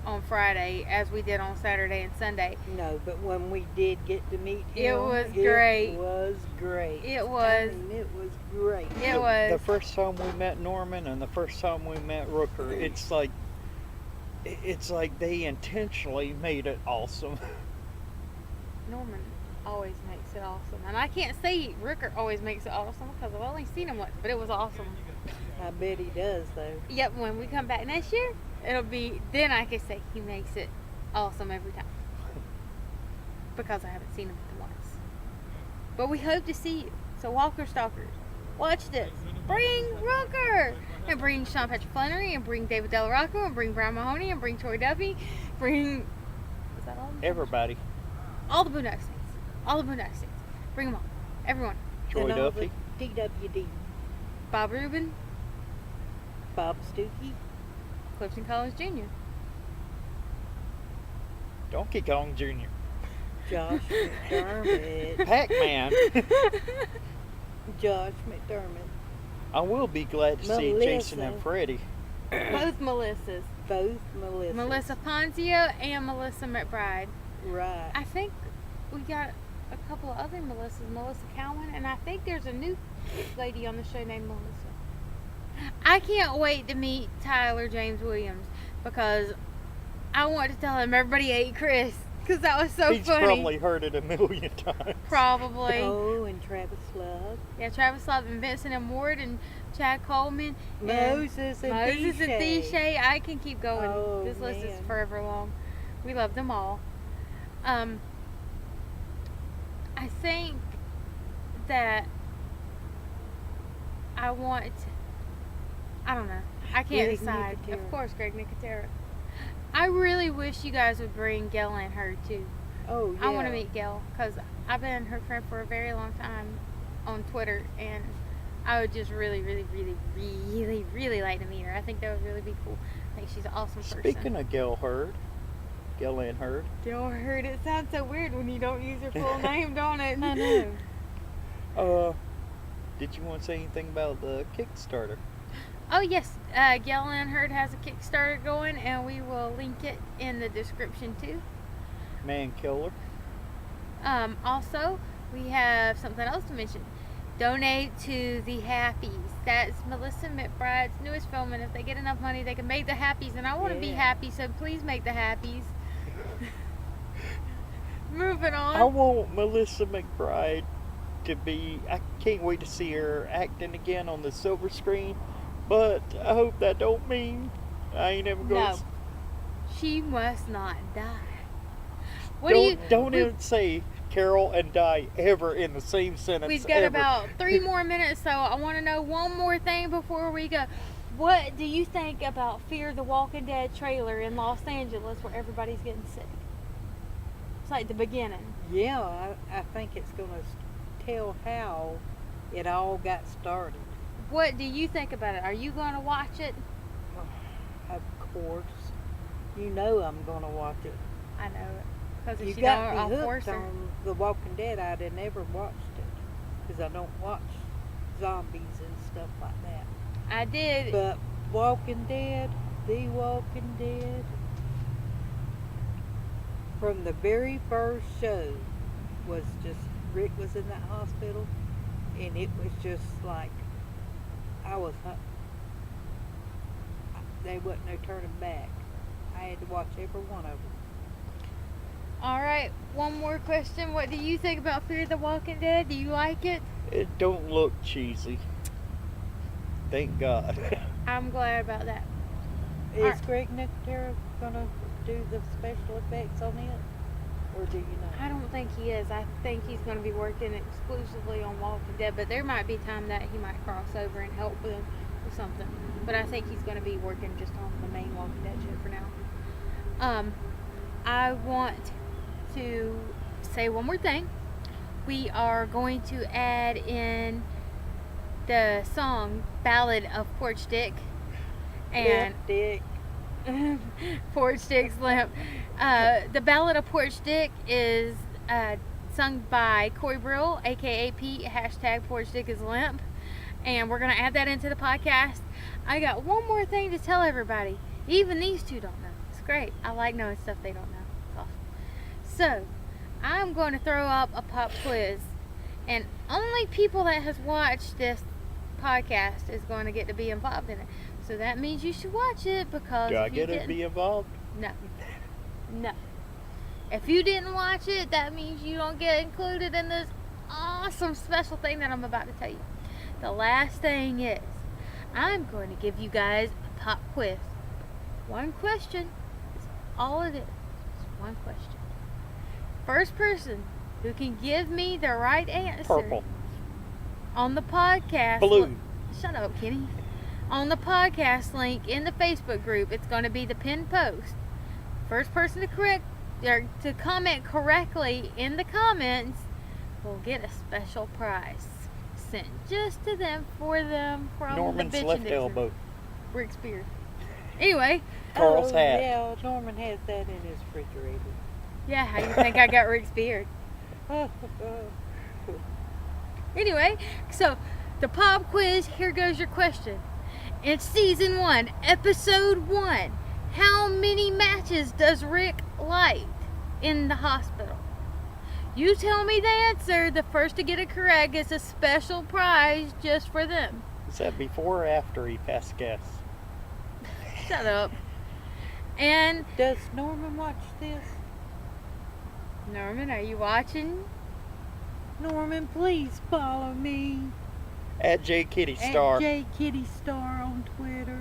on Friday as we did on Saturday and Sunday. No, but when we did get to meet him, it was great. It was great. It was. I mean, it was great. It was. The first time we met Norman and the first time we met Rooker, it's like they intentionally made it awesome. Norman always makes it awesome. And I can't say Rooker always makes it awesome because I've only seen him once, but it was awesome. I bet he does, though. Yep, when we come back next year, then I can say he makes it awesome every time. Because I haven't seen him once. But we hope to see you. So Walker Stalkers, watch this. Bring Rooker! And bring Sean Patrick Flannery, and bring David Del Rocco, and bring Brian Mahoney, and bring Troy Duffy. Bring... Is that all? Everybody. All the Boondock Saints. All the Boondock Saints. Bring them all. Everyone. Troy and all Duffy. the DWD. Bob Rubin. Bob Stookie. Clifton Collins Jr. Donkey Kong Jr. Josh McDermott. Pac-Man. Josh McDermott. I will be glad to see Jason and Melissa. Freddie. Both Melissas. Both Melissa. Melissa Ponzio and Melissa McBride. Right. I think we got a couple of other Melissas. Melissa Cowan, and I think there's a new lady on the show named Melissa. I can't wait to meet Tyler James Williams because I want to tell him everybody ate Chris because that was so He's funny. probably heard it a million times. Probably. Oh, and Travis Love. Yeah, Travis Love and Vincent and Ward and Chad Coleman. Moses and Moses and Deshae. Deshae. I can keep going. Oh, This list is man. forever long. We love them all. I think that I don't know. I can't Greg decide. Nicotero. Of course, Greg Nicotero. I really wish you guys would bring Gail and her too. Oh, yeah. I want to meet Gail because I've been her friend for a very long time on Twitter, and I would just really, really, really, really, really like to meet her. I think that would really be cool. I think she's an awesome person. Speaking of Gail Ann Hurd. Gail Hurd, it sounds so weird when you don't use her full name, don't it? I know. Did you want to say anything about the Kickstarter? Oh yes, Gail Ann Hurd has a Kickstarter going, and we will link it in the description too. Man Killer. Also, we have something else to mention. Donate to the Happies. That's Melissa McBride's newest film, and if they get enough money, they can make the Happies. And I want to be Yeah. happy, so please make the Happies. Moving on. I want Melissa McBride to be. I can't wait to see her acting again on the silver screen. But I hope that don't mean I ain't ever going. No. She must not die. What Don't we- even say Carol and die ever in the same sentence. We've got ever. about 3 more minutes, so I want to know one more thing before we go. What do you think about Fear the Walking Dead trailer in Los Angeles where everybody's getting sick? It's like the beginning. Yeah, I think it's going to tell how it all got started. What do you think about it? Are you going to watch it? Of course. You know I'm going to watch it. I know it. Because if You you got don't, I'll me force hooked her. on The Walking Dead. I'd have never watched it because I don't watch zombies and stuff like that. I did. But Walking Dead, The Walking Dead, from the very first show was just, Rick was in that hospital, and it was just like, there wasn't no turning back. I had to watch every one of them. All right, one more question. What do you think about Fear the Walking Dead? Do you like it? It don't look cheesy. Thank God. I'm glad about that. Is Alright. Greg Nicotero gonna do the special effects on it, or do you know? I don't think he is. I think he's going to be working exclusively on Walking Dead, but there might be time that he might cross over and help them with something. But I think he's going to be working just on the main Walking Dead show for now. I want to say one more thing. We are going to add in the song Ballad of Porch Dick and Left Dick. Porch Dick's Limp. The Ballad of Porch Dick is sung by Corey Brill, aka Pete, hashtag Porch Dick is Limp. And we're going to add that into the podcast. I got one more thing to tell everybody. Even these two don't know. It's great. I like knowing stuff they don't know. It's awesome. So, I'm going to throw up a pop quiz. And only people that has watched this podcast is going to get to be involved in it. So that means you should watch it because Do I if you get to didn't, be involved? no. No. If you didn't watch it, that means you don't get included in this awesome special thing that I'm about to tell you. The last thing is, I'm going to give you guys a pop quiz. One question is all it is. It's one question. First person who can give me the right answer Purple. on the podcast. Blue. Shut up, Kenny. On the podcast link in the Facebook group, it's going to be the pinned post. First person to comment correctly in the comments will get a special prize sent just to them for them from Norman's the Bitchin left Dixons. elbow. Rick's beard. Anyway. Carl's hat. Yeah, Norman has that in his refrigerator. Yeah, how you think I got Rick's beard? Anyway, so the pop quiz, here goes your question. In season 1, episode 1, how many matches does Rick light in the hospital? You tell me the answer. The first to get it correct gets a special prize just for them. Is that before or after he passed gas? Shut up. And Does Norman watch this? Norman, are you watching? Norman, please follow me. At J Kitty Star. At J Kitty Star on Twitter.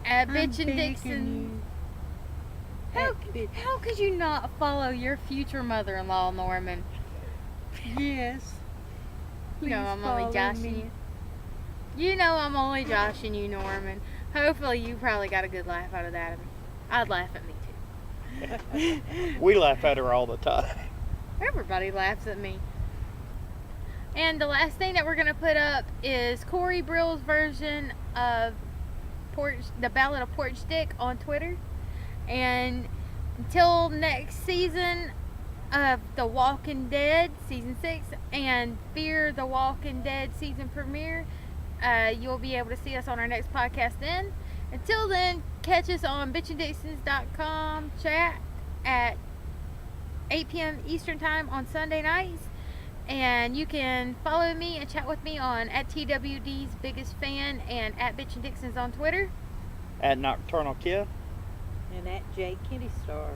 At I'm Bitchin begging Dixons. you. How could you not follow your future mother-in-law, Norman? Yes. You know Please I'm only follow joshing me. you. You know I'm only joshing you, Norman. Hopefully you probably got a good laugh out of that. I'd laugh at me too. We laugh at her all the time. Everybody laughs at me. And the last thing that we're going to put up is Corey Brill's version of the Ballad of Porch Stick on Twitter. And until next season of The Walking Dead Season 6 and Fear the Walking Dead Season Premiere, you'll be able to see us on our next podcast then. Until then, catch us on bitchinDixons.com chat at 8 p.m. Eastern Time on Sunday nights. And you can follow me and chat with me on at TWD's Biggest Fan and at Bitchin Dixons on Twitter. At Nocturnal Kia. And at J Kitty Star.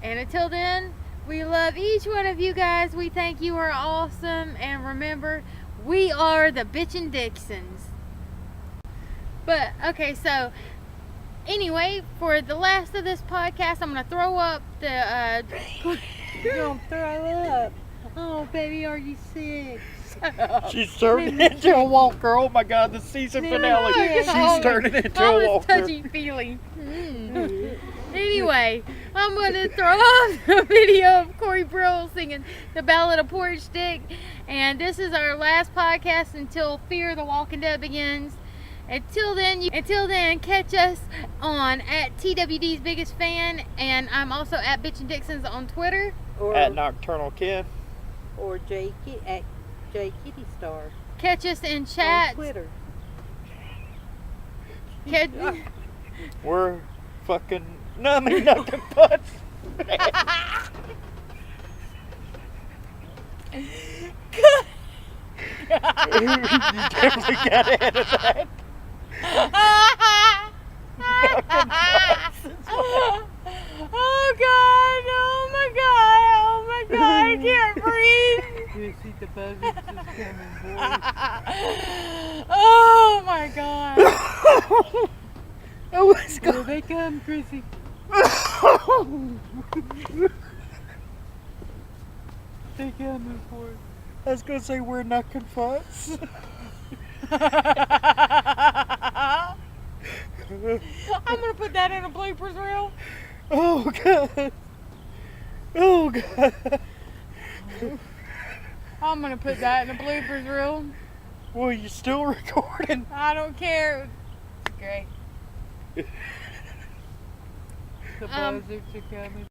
And until then, we love each one of you guys. We think you are awesome. And remember, we are the Bitchin Dixons. But, okay, so, anyway, for the last of this podcast, I'm going to throw up the... You're going to throw up. Oh, baby, are you sick? She's turning into a walker. Oh my God, the season finale. She's turning into a walker. Touchy-feely. Anyway, I'm going to throw up the video of Corey Brill singing the Ballad of Porch Stick. And this is our last podcast until Fear the Walking Dead begins. Until then, catch us on at TWD's Biggest Fan. And I'm also at Bitchin Dixons on Twitter. Or At Nocturnal Kia. Or at J Kitty Star. Catch us in chat. On Twitter. We're fucking numbing nothing butts. You definitely got to edit that. Oh God! Oh my God! Oh my God! I can't breathe! You see the buzzards is coming, boy. Oh my God! Oh, let's go. Here they come, Chrissy. They coming for it. I was gonna say we're knocking butts. I'm gonna put that in a bloopers reel. Oh God. Oh God. I'm gonna put that in a bloopers reel. Well, you still recording? I don't care. It's great. The buzzards are coming.